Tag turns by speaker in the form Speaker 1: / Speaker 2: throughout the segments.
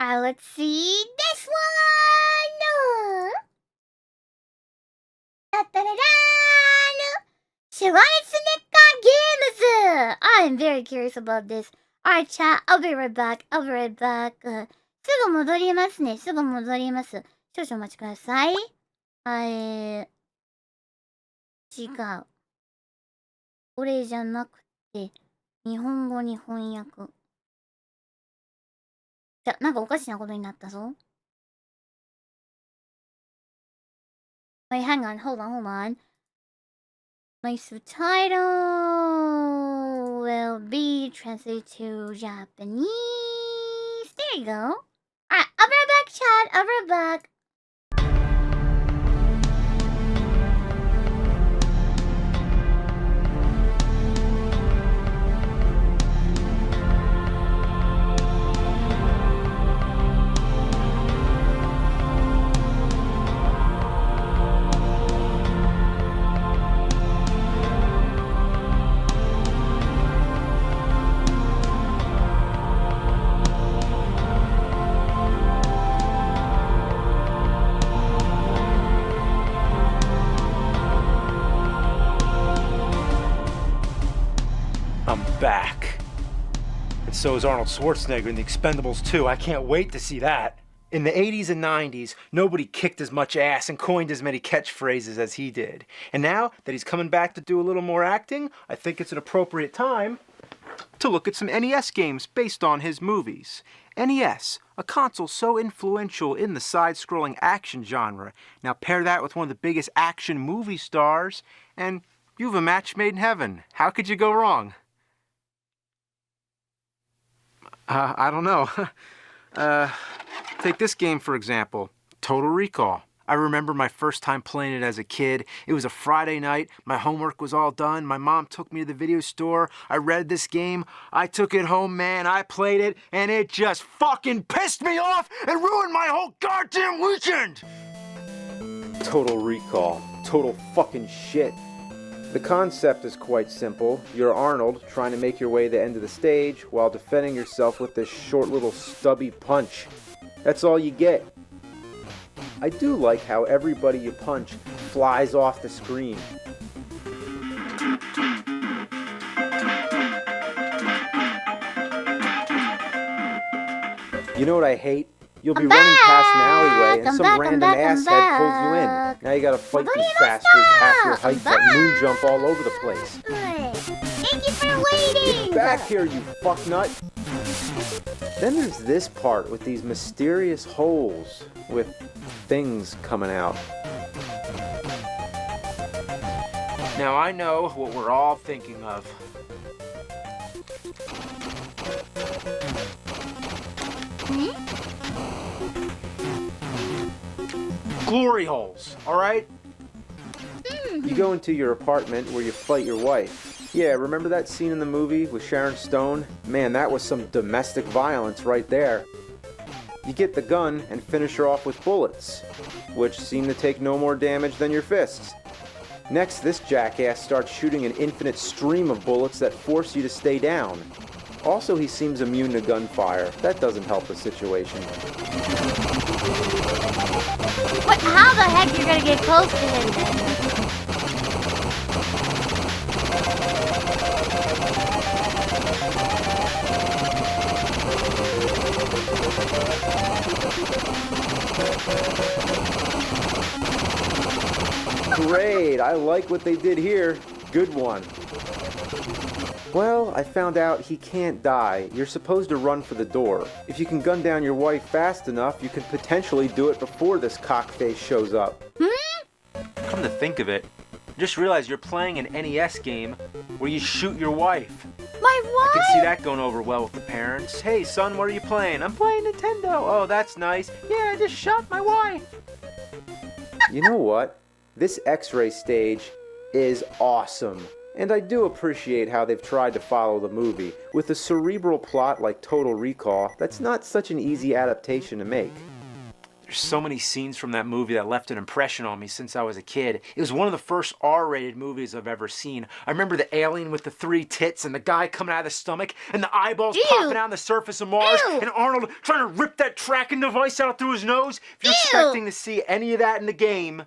Speaker 1: Let's see this one. Schwarzenegger games. I'm very curious about this. Alright, chat. I'll be right back. すぐ戻りますね。少々お待ちください。違う。これじゃなくて、日本語に翻訳。なんかおかしなことになったぞ。Wait, hang on. Hold on. My subtitle will be translated to Japanese. There you go. Alright, I'll be right back, chat. I'll be right back.
Speaker 2: I'm back. And so is Arnold Schwarzenegger in The Expendables 2. I can't wait to see that. In the 80s and 90s, nobody kicked as much ass and coined as many catchphrases as he did. And now that he's coming back to do a little more acting, I think it's an appropriate time to look at some NES games based on his movies. NES, a console so influential in the side-scrolling action genre. Now pair that with one of the biggest action movie stars, and you have a match made in heaven. How could you go wrong? I don't know. Take this game, for example, Total Recall. I remember my first time playing it as a kid. It was a Friday night. My homework was all done. My mom took me to the video store. I read this game. I took it home, man. I played it, and it just fucking pissed me off and ruined my whole goddamn weekend! Total Recall. Total fucking shit. The concept is quite simple. You're Arnold, trying to make your way to the end of the stage while defending yourself with this short little stubby punch. That's all you get. I do like how everybody you punch flies off the screen. You know what I hate? You'll be running past an alleyway and some random asshead pulls you in. Now you gotta fight these bastards half your height that moon jump all over the place.
Speaker 1: Thank you for waiting!
Speaker 2: Get back here, you fucknut! Then there's this part with these mysterious holes with things coming out. Now I know what we're all thinking of. Glory holes, alright? You go into your apartment where you fight your wife. Yeah, remember that scene in the movie with Sharon Stone? Man, that was some domestic violence right there. You get the gun and finish her off with bullets, which seem to take no more damage than your fists. Next, this jackass starts shooting an infinite stream of bullets that force you to stay down. Also, he seems immune to gunfire. That doesn't help the situation.
Speaker 1: What? How the heck you're gonna get close to him then?
Speaker 2: Great, I like what they did here. Good one. Well, I found out he can't die. You're supposed to run for the door. If you can gun down your wife fast enough, you can potentially do it before this cockface shows up. Come to think of it, just realize you're playing an NES game where you shoot your wife.
Speaker 1: My wife?
Speaker 2: I can see that going over well with the parents. Hey son, what are you playing? I'm playing Nintendo. Oh, that's nice. Yeah, I just shot my wife. You know what? This X-ray stage is awesome. And I do appreciate how they've tried to follow the movie. With a cerebral plot like Total Recall, that's not such an easy adaptation to make. There's so many scenes from that movie that left an impression on me since I was a kid. It was one of the first R-rated movies I've ever seen. I remember the alien with the 3 tits and the guy coming out of the stomach and the eyeballs popping out on the surface of Mars and Arnold trying to rip that tracking device out through his nose. If you're expecting to see any of that in the game,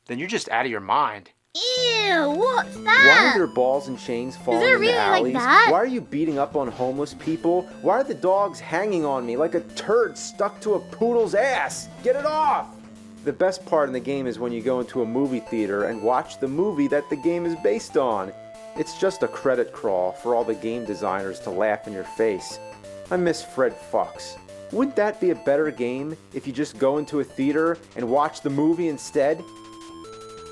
Speaker 2: then you're just out of your mind.
Speaker 1: Ew, what's that?
Speaker 3: Why are there balls and chains falling in the alleys?
Speaker 1: Like that?
Speaker 3: Why are you beating up on homeless people? Why are the dogs hanging on me like a turd stuck to a poodle's ass? Get it off! The best part in the game is when you go into a movie theater and watch the movie that the game is based on. It's just a credit crawl for all the game designers to laugh in your face. I miss Fred Fox. Wouldn't that be a better game if you just go into a theater and watch the movie instead?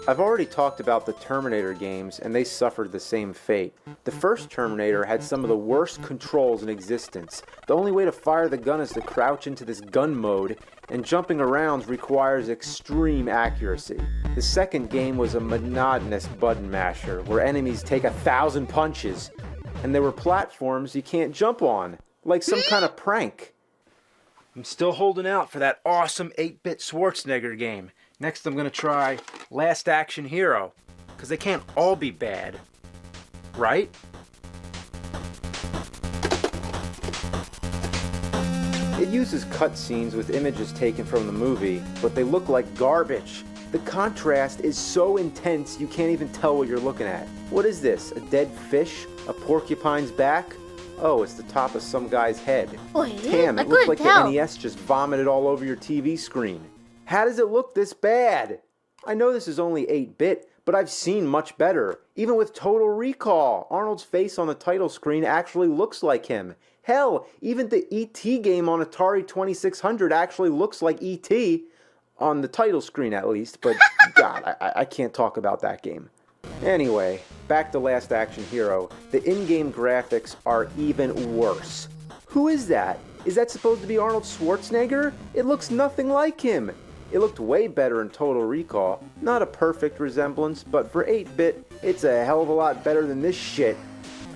Speaker 3: I've already talked about the Terminator games, and they suffered the same fate. The first Terminator had some of the worst controls in existence. The only way to fire the gun is to crouch into this gun mode, and jumping around requires extreme accuracy. The second game was a monotonous button masher, where enemies take 1,000 punches, and there were platforms you can't jump on, like some kind of prank.
Speaker 2: I'm still holding out for that awesome 8-bit Schwarzenegger game. Next I'm going to try Last Action Hero, because they can't all be bad, right?
Speaker 3: It uses cutscenes with images taken from the movie, but they look like garbage. The contrast is so intense you can't even tell what you're looking at. What is this, a dead fish? A porcupine's back? Oh, it's the top of some guy's head. Damn, it looks like the NES just vomited all over your TV screen. How does it look this bad? I know this is only 8-bit, but I've seen much better. Even with Total Recall, Arnold's face on the title screen actually looks like him. Hell, even the E.T. game on Atari 2600 actually looks like E.T. On the title screen at least, but God, I can't talk about that game. Anyway, back to Last Action Hero. The in-game graphics are even worse. Who is that? Is that supposed to be Arnold Schwarzenegger? It looks nothing like him. It looked way better in Total Recall. Not a perfect resemblance, but for 8-bit, it's a hell of a lot better than this shit.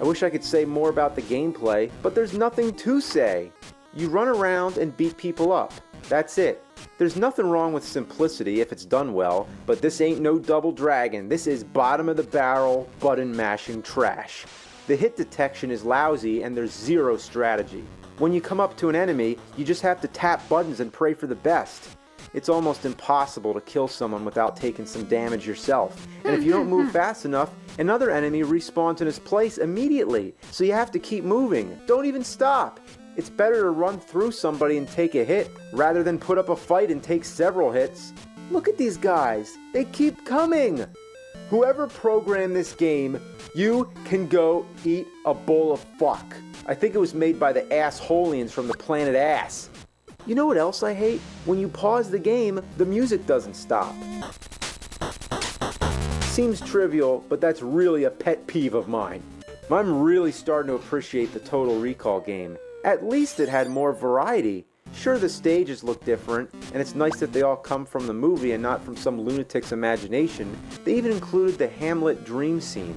Speaker 3: I wish I could say more about the gameplay, but there's nothing to say. You run around and beat people up. That's it. There's nothing wrong with simplicity if it's done well, but this ain't no Double Dragon. This is bottom of the barrel, button mashing trash. The hit detection is lousy and there's zero strategy. When you come up to an enemy, you just have to tap buttons and pray for the best. It's almost impossible to kill someone without taking some damage yourself. And if you don't move fast enough, another enemy respawns in his place immediately. So you have to keep moving. Don't even stop. It's better to run through somebody and take a hit, rather than put up a fight and take several hits. Look at these guys. They keep coming. Whoever programmed this game, you can go eat a bowl of fuck. I think it was made by the Assholians from the planet Ass. You know what else I hate? When you pause the game, the music doesn't stop. Seems trivial, but that's really a pet peeve of mine. I'm really starting to appreciate the Total Recall game. At least it had more variety. Sure, the stages look different, and it's nice that they all come from the movie and not from some lunatic's imagination. They even included the Hamlet dream scene.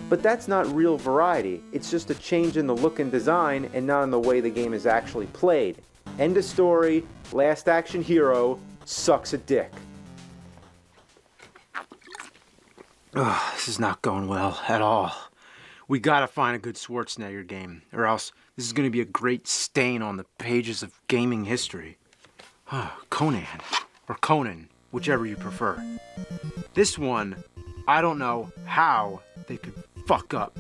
Speaker 3: But that's not real variety. It's just a change in the look and design and not in the way the game is actually played. End of story. Last Action Hero sucks a dick.
Speaker 2: Ugh, this is not going well at all. We gotta find a good Schwarzenegger game, or else this is gonna be a great stain on the pages of gaming history. Conan, or Conan, whichever you prefer. This one, I don't know how they could fuck up.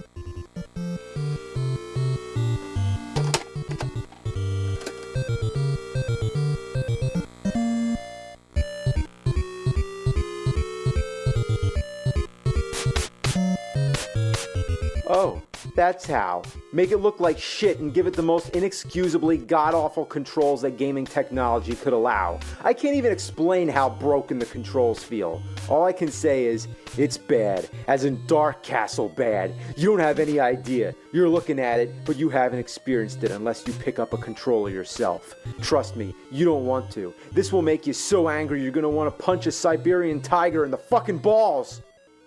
Speaker 3: Oh, that's how. Make it look like shit and give it the most inexcusably god-awful controls that gaming technology could allow. I can't even explain how broken the controls feel. All I can say is, it's bad, as in Dark Castle bad. You don't have any idea. You're looking at it, but you haven't experienced it unless you pick up a controller yourself. Trust me, you don't want to. This will make you so angry you're gonna want to punch a Siberian tiger in the fucking balls.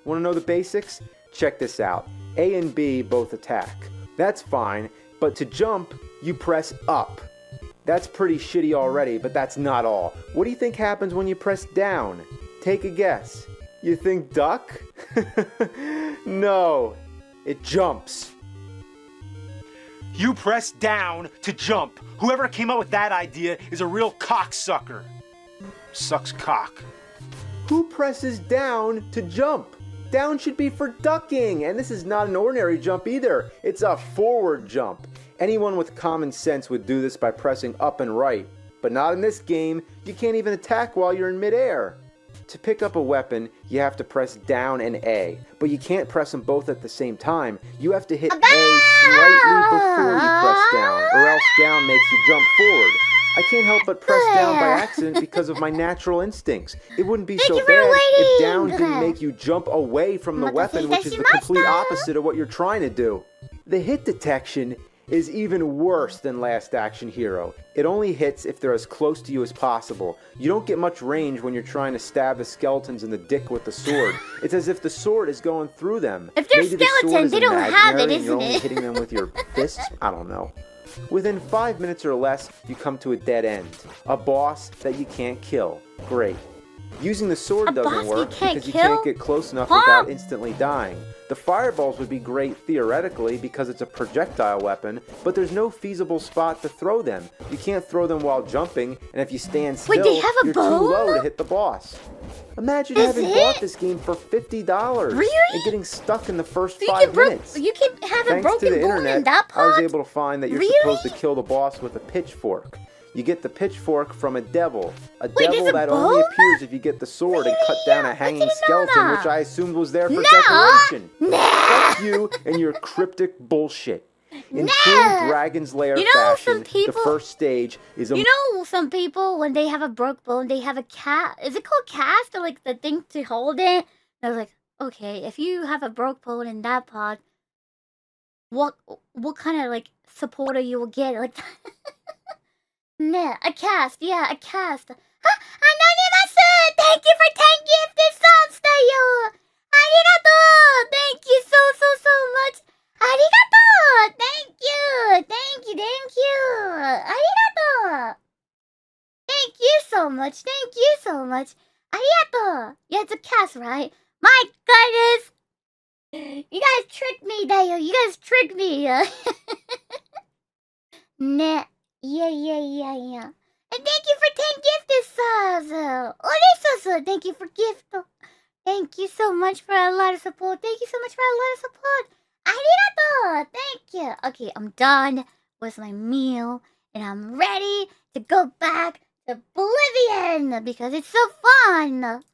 Speaker 3: Wanna know the basics? Check this out. A and B both attack. That's fine, but to jump, you press up. That's pretty shitty already, but that's not all. What do you think happens when you press down? Take a guess. You think duck? No, it jumps.
Speaker 2: You press down to jump. Whoever came up with that idea is a real cocksucker. Sucks cock.
Speaker 3: Who presses down to jump? Down should be for ducking, and this is not an ordinary jump either. It's a forward jump. Anyone with common sense would do this by pressing up and right, but not in this game. You can't even attack while you're in midair. To pick up a weapon, you have to press down and A, but you can't press them both at the same time. You have to hit A slightly before you press down, or else down makes you jump forward. I can't help but press down by accident because of my natural instincts. It wouldn't be so bad if down didn't make you jump away from the weapon, which is the complete opposite of what you're trying to do. The hit detection is even worse than Last Action Hero. It only hits if they're as close to you as possible. You don't get much range when you're trying to stab the skeletons in the dick with the sword. It's as if the sword is going through them.
Speaker 1: If they're skeletons, they don't have it, isn't
Speaker 3: you're only
Speaker 1: it?
Speaker 3: hitting them with your fists? I don't know. Within 5 minutes or less, you come to a dead end. A boss that you can't kill. Great. Using the sword doesn't work because you can't get close enough without instantly dying. The fireballs would be great theoretically because it's a projectile weapon, but there's no feasible spot to throw them. You can't throw them while jumping, and if you stand still, you're too low to hit the boss. Imagine having bought this game for $50 and getting stuck in the first 5 minutes.
Speaker 1: You can have a
Speaker 3: Thanks
Speaker 1: broken
Speaker 3: to the
Speaker 1: bone
Speaker 3: internet,
Speaker 1: in that
Speaker 3: I was
Speaker 1: pot?
Speaker 3: able to find that you're supposed to kill the boss with a pitchfork. You get the pitchfork from a devil. A devil that only appears if you get the sword and cut down a hanging skeleton, which I assumed was there for decoration. Fuck you and your cryptic bullshit. In true Dragon's Lair fashion, the first stage is a...
Speaker 1: You know, some people, when they have a broke bone, they have a cast. Is it called cast? Or like the thing to hold it? And I was like, okay, if you have a broke bone in that pod, what kind of like supporter you will get? Like, nah, a cast. Yeah, a cast. Anonymous! Thank you for 10 gifted subs to you! Arigato! Thank you so much! Arigato! Thank you! Arigato! Thank you so much! Arigato! Yeah, it's a cast, right? My goodness! You guys tricked me, Dayo! You guys tricked me! Nah. Yeah. And thank you for 10 gifted subs! Orisasu, thank you for gift! Thank you so much for a lot of support! Arigato! Thank you! Okay, I'm done with my meal, and I'm ready to go back to Oblivion, because it's so fun!